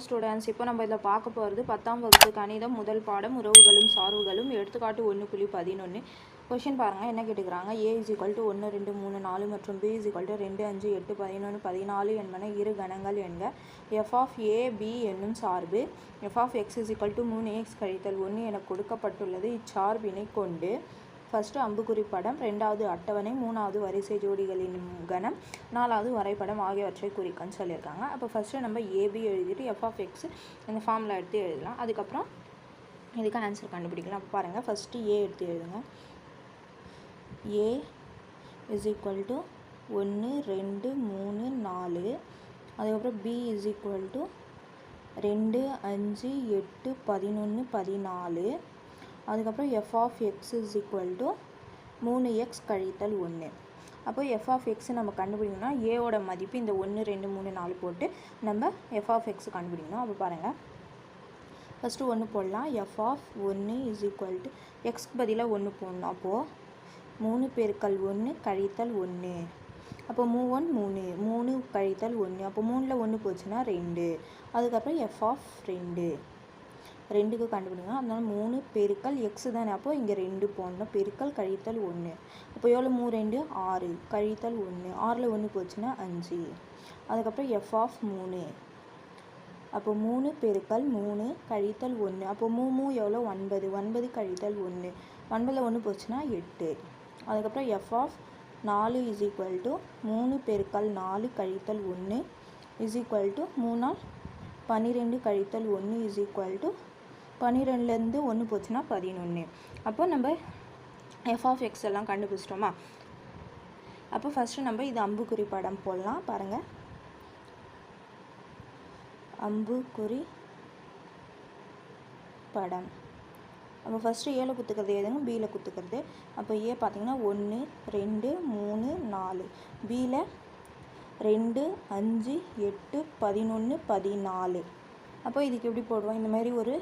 Students, இப்போ நம்ம இதில் பார்க்க போகிறது 10ஆம் வகுப்பு கணிதம் முதல் பாடம் உறவுகளும் சார்புகளும். எடுத்துக்காட்டு 1.11. கொஷின் பாருங்கள், என்ன கேட்டுக்கிறாங்க. A = 1 2 3 4 மற்றும் B = 2 5 8 11 14 என்பன இரு கணங்கள் என்க. f(a) b என்னும் சார்பு f(x) = 3x கழித்தல் 1 என கொடுக்கப்பட்டுள்ளது. இச்சார்பினை கொண்டு ஃபஸ்ட்டு அம்புக்குறி படம், ரெண்டாவது அட்டவணை, மூணாவது வரிசை ஜோடிகளின் கணம், நாலாவது வரைபடம் ஆகியவற்றை குறிக்கன்னு சொல்லியிருக்காங்க. அப்போ ஃபஸ்ட்டு நம்ம ஏபி எழுதிட்டு f(x) இந்த ஃபார்மில் எடுத்து எழுதலாம். அதுக்கப்புறம் இதுக்கு ஆன்சர் கண்டுபிடிக்கலாம். அப்போ பாருங்கள், ஃபஸ்ட்டு ஏ எடுத்து எழுதுங்க. A = 1 2 3 4. அதுக்கப்புறம் B = 2 5 8 11 14. அதுக்கப்புறம் f(x) = 3x கழித்தல் 1. அப்போ f(x) நம்ம கண்டுபிடிக்கணும்னா ஏவோட மதிப்பு இந்த 1 2 3 4 போட்டு நம்ம f(x) கண்டுபிடிக்கணும். அப்போ பாருங்கள், ஃபஸ்ட்டு 1 போடலாம். f(1) = எக்ஸ்க்கு பதிலாக 1 போடணும். அப்போது 3 × 1 கழித்தல் 1. அப்போ 3 1 3 கழித்தல் 1. அப்போ 3ல் 1 போச்சுன்னா 2. அதுக்கப்புறம் f(2) 2க்கு கண்டுபிடிக்கணும். அதனால 3 பெருக்கல் x தானே, அப்போ இங்கே 2 போடணும். பெருக்கல் கழித்தல் 1. அப்போ எவ்வளோ? 3 2 6 கழித்தல் 1. 6ல் 1 போச்சுன்னா 5. அதுக்கப்புறம் f(3) அப்போ 3 பெருக்கல் 3 கழித்தல் 1. அப்போ 3 எவ்வளோ? 9. 9 கழித்தல் 1. 9ல் 1 போச்சுன்னா 8. அதுக்கப்புறம் f(4) = 3 பெருக்கல் 4 கழித்தல் 1 = 3ஆல் 12 கழித்தல் 1 = 12லேருந்து 1 போச்சுன்னா 11. அப்போ நம்ம f(x) எல்லாம் கண்டுபிடிச்சிட்டோமா? அப்போ ஃபஸ்ட்டு நம்ம இது அம்புக்குறி படம் போடலாம். பாருங்கள், அம்புக்குறி படம். அப்போ ஃபஸ்ட்டு ஏல குத்துக்கிறது எதுங்க, பியில் குத்துக்கிறது. அப்போ ஏ பார்த்திங்கன்னா 1 2 3 4, பியில் 2 5 8 11 14. அப்போ இதுக்கு எப்படி போடுவோம்? இந்த மாதிரி ஒரு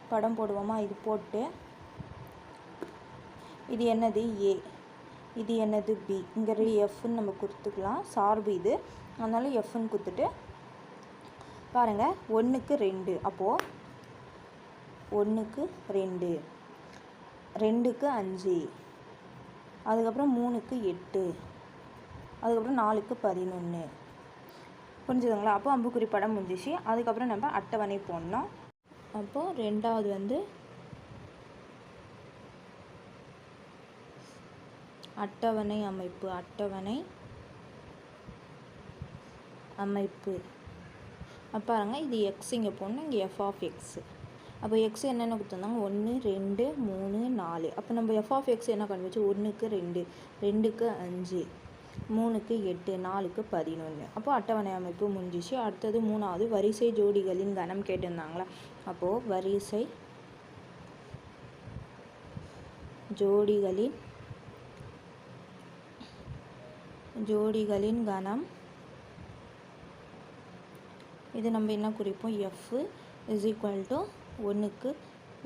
படம் போடுவோமா? இது போட்டு இது என்னது? ஏ. இது என்னது? பி. இங்கே எஃப்னு நம்ம கொடுத்துக்கலாம். சார்பு இது, அதனால எஃப்னு கொடுத்துட்டு பாருங்கள், 1க்கு 2. அப்போது 1க்கு 2, 2க்கு 5, அதுக்கப்புறம் 3க்கு 8, அதுக்கப்புறம் 4க்கு 11. புரிஞ்சுதுங்களா? அப்போ அம்புக்குறி படம் முடிஞ்சிச்சு. அதுக்கப்புறம் நம்ம அட்டவணை போடணும். அப்போது ரெண்டாவது அட்டவணை அமைப்பு. பாருங்க, இது எக்ஸ் இங்கே போடணும், இங்கே f(x). அப்போ எக்ஸ் என்னென்ன கொடுத்துருந்தாங்க? 1 2 3 4. அப்போ நம்ம f(x) என்ன கண்டுபிடிச்சு? 1க்கு 2, 2க்கு 5, 3க்கு 8, 4க்கு 11. அப்போ அட்டவணை அமைப்பு முடிஞ்சிச்சு. அடுத்தது மூணாவது வரிசை ஜோடிகளின் கணம் கேட்டிருந்தாங்களா? அப்போது வரிசை ஜோடிகளின் கணம். இது நம்ம என்ன குறிப்போம்? f = 1க்கு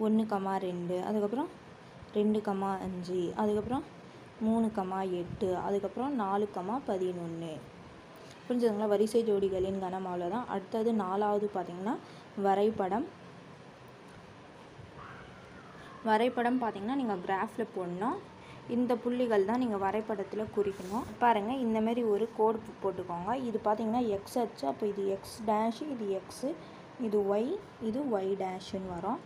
1, 2, அதுக்கப்புறம் 2, 5, அதுக்கப்புறம் 3, 8, அதுக்கப்புறம் 4, 11. புரிஞ்சுதுங்களா? வரிசை ஜோடிகளின் கணம் அவ்வளோதான். அடுத்தது நாலாவது பார்த்திங்கன்னா வரைபடம் பார்த்திங்கன்னா நீங்கள் கிராஃபில் போடணும். இந்த புள்ளிகள் தான் நீங்கள் வரைபடத்தில் குறிக்கணும். பாருங்கள், இந்தமாரி ஒரு கோடு போட்டுக்கோங்க. இது பார்த்திங்கன்னா எக்ஸ் அச்சு. அப்போ இது எக்ஸ் டேஷ், இது எக்ஸு, இது ஒய், இது ஒய் டேஷுன்னு வரும்.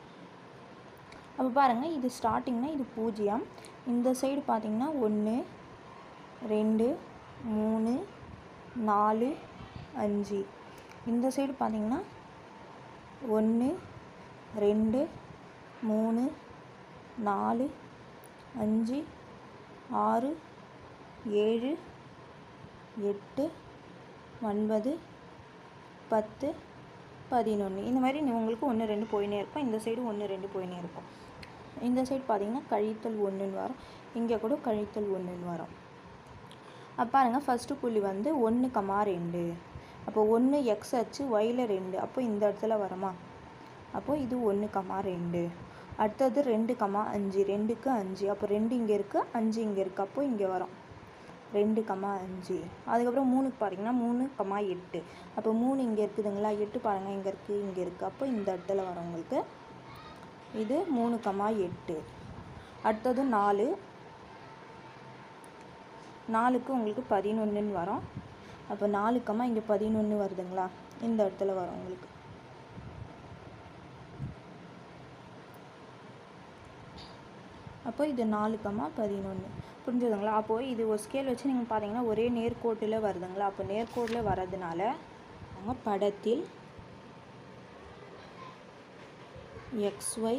அப்போ பாருங்கள், இது ஸ்டார்டிங்னா இது 0. இந்த சைடு பார்த்திங்கன்னா 1 2 3 4 5. இந்த சைடு பார்த்திங்கன்னா 1 2 3 4 5 6 7 8 9 10 11. இந்த மாதிரி உங்களுக்கு 1 2 போயினே இருக்கும். இந்த சைடு 1 2 போயினே இருக்கும். இந்த சைடு பார்த்திங்கன்னா கழித்தல் 1ன்னு வரும். இங்கே கூட கழித்தல் 1ன்னு வரும். அப்போ பாருங்கள், ஃபஸ்ட்டு புள்ளி 1, 2. அப்போ 1 எக்ஸ் அச்சு, ஒயில் 2. அப்போ இந்த இடத்துல வருமா? அப்போது இது 1, 2. அடுத்தது 2, 5, 2க்கு 5. அப்போ 2 இங்கே இருக்குது, 5 இங்கே இருக்குது. அப்போது இங்கே வரும். 2,5. அதுக்கப்புறம் 3க்கு பார்த்தீங்கன்னா 3,8. அப்போ 3 இங்கே இருக்குதுங்களா, 8 பாருங்கள் இங்கே இருக்குது, இங்கே இருக்குது. அப்போ இந்த இடத்துல வரும் உங்களுக்கு இது 3,8. அடுத்தது 4. 4க்கு உங்களுக்கு 11ன்னு வரும். அப்போ 4, இங்கே 11 வருதுங்களா, இந்த இடத்துல வரும் உங்களுக்கு. அப்போ இது 4,11 புரிஞ்சுதுங்களா. அப்போது இது ஒரு ஸ்கேல் வச்சு நீங்கள் பார்த்தீங்கன்னா ஒரே நேர்கோட்டில் வருதுங்களா. அப்போ நேர்கோட்டில் வர்றதுனால நம்ம படத்தில் XY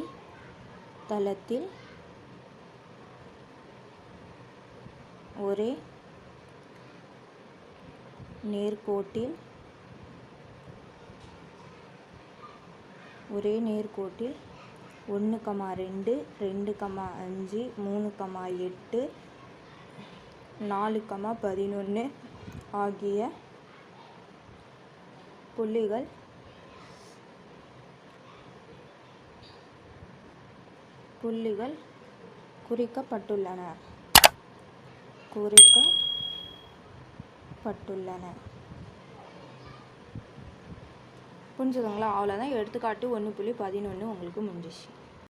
தளத்தில் ஒரே நேர்கோட்டில் 1,2, 2,5, 3,8, 4,11 ஆகிய புள்ளிகள் குறிக்கப்பட்டுள்ளன. புரிஞ்சுதுங்களா. அவ்வளோதான். எடுத்துக்காட்டு 1.11 உங்களுக்கு முடிஞ்சிச்சு.